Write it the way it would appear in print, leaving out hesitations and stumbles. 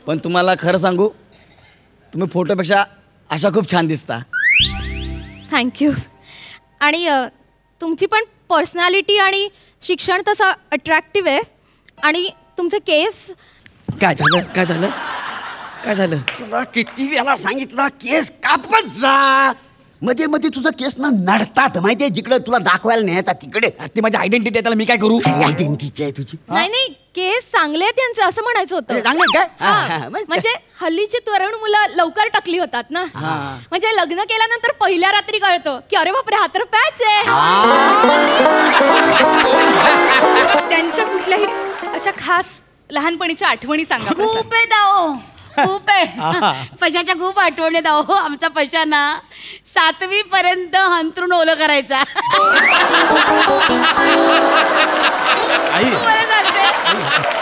पण तुम्हाला खरं सांगू, तुम्ही फोटोपेक्षा अशा खूप छान दिसता. थँक्यू. आणि तुमची पण पर्सनॅलिटी आणि शिक्षण तसं अट्रॅक्टिव्ह आहे. आणि तुमचे केस. काय झालं काय झालं काय झालं? तुला किती वेळा सांगितलं केस कापत जा. मध्ये मध्ये तुझं केस ना नडतात माहितीये, जिकडे तुला दाखवायला न्यायचा तिकडे. ती माझी आयडेंटिटी आहे, त्याला मी काय करू? आयडेंटिटी आहे तुझी. नाही नाही, केस चांगले आहेत त्यांचे असं म्हणायचं होतं. चांगलं काय? म्हणजे हल्लीची तरुण मुलं लवकर टकली होतात ना. म्हणजे लग्न केल्यानंतर पहिल्या रात्री कळतं की अरे बापरे, हा तर पॅच आहे. त्यांच्या कुठल्याही अशा खास लहानपणीच्या आठवणी सांगा. खूप आहे दाओ, खूप आहे. पशाच्या खूप आठवणी दाओ. आमचा पशा ना 7वी पर्यंत हंतरून ओलं करायचा. आई मला सांगते